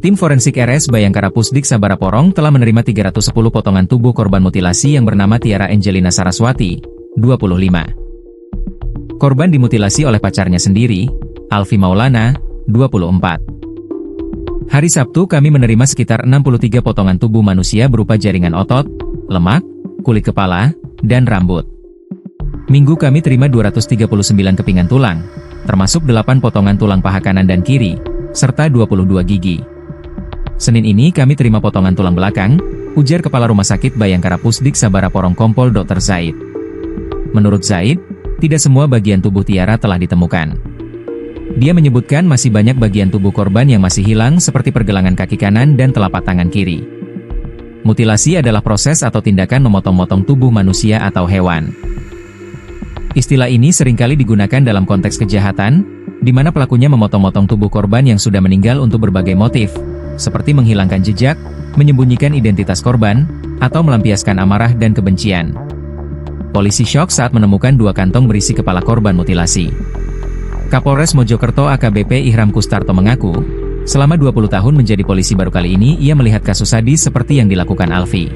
Tim forensik RS Bayangkara Pusdik Sabara Porong telah menerima 310 potongan tubuh korban mutilasi yang bernama Tiara Angelina Saraswati, 25. Korban dimutilasi oleh pacarnya sendiri, Alfi Maulana, 24. Hari Sabtu kami menerima sekitar 63 potongan tubuh manusia berupa jaringan otot, lemak, kulit kepala, dan rambut. Minggu kami terima 239 kepingan tulang, termasuk 8 potongan tulang paha kanan dan kiri, serta 22 gigi. Senin ini kami terima potongan tulang belakang, ujar Kepala Rumah Sakit Bayangkara Pusdik Sabara Porong Kompol Dr. Zaid. Menurut Zaid, tidak semua bagian tubuh Tiara telah ditemukan. Dia menyebutkan masih banyak bagian tubuh korban yang masih hilang seperti pergelangan kaki kanan dan telapak tangan kiri. Mutilasi adalah proses atau tindakan memotong-motong tubuh manusia atau hewan. Istilah ini seringkali digunakan dalam konteks kejahatan, di mana pelakunya memotong-motong tubuh korban yang sudah meninggal untuk berbagai motif, seperti menghilangkan jejak, menyembunyikan identitas korban, atau melampiaskan amarah dan kebencian. Polisi syok saat menemukan 2 kantong berisi kepala korban mutilasi. Kapolres Mojokerto AKBP Ihram Kustarto mengaku, selama 20 tahun menjadi polisi baru kali ini ia melihat kasus sadis seperti yang dilakukan Alfi.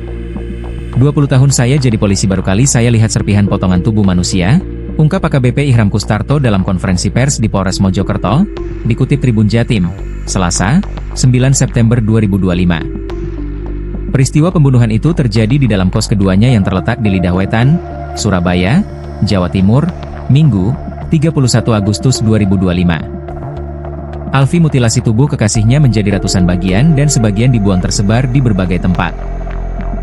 20 tahun saya jadi polisi baru kali saya lihat serpihan potongan tubuh manusia, ungkap AKBP Ihram Kustarto dalam konferensi pers di Polres Mojokerto, dikutip Tribun Jatim, Selasa, 9 September 2025. Peristiwa pembunuhan itu terjadi di dalam kos keduanya yang terletak di Lidah Wetan, Surabaya, Jawa Timur, Minggu, 31 Agustus 2025. Alfi mutilasi tubuh kekasihnya menjadi ratusan bagian dan sebagian dibuang tersebar di berbagai tempat.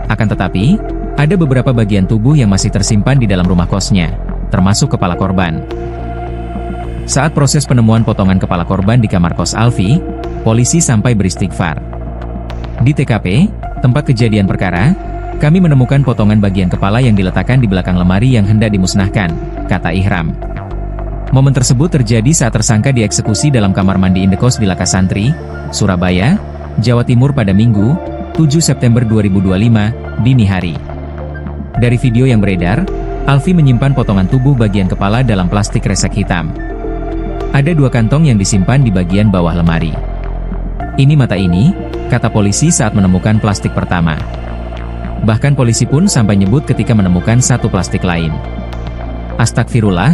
Akan tetapi, ada beberapa bagian tubuh yang masih tersimpan di dalam rumah kosnya, termasuk kepala korban. Saat proses penemuan potongan kepala korban di kamar kos Alfi, polisi sampai beristighfar. Di TKP, tempat kejadian perkara, kami menemukan potongan bagian kepala yang diletakkan di belakang lemari yang hendak dimusnahkan, kata Ihram. Momen tersebut terjadi saat tersangka dieksekusi dalam kamar mandi indekos di Lakasantri, Surabaya, Jawa Timur pada Minggu, 7 September 2025, dini hari. Dari video yang beredar, Alfi menyimpan potongan tubuh bagian kepala dalam plastik resek hitam. Ada 2 kantong yang disimpan di bagian bawah lemari. Ini mata ini, kata polisi saat menemukan plastik pertama. Bahkan polisi pun sampai nyebut ketika menemukan 1 plastik lain. Astagfirullah,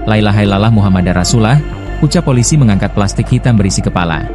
la ilaha illallah Muhammadar Rasulullah, ucap polisi mengangkat plastik hitam berisi kepala.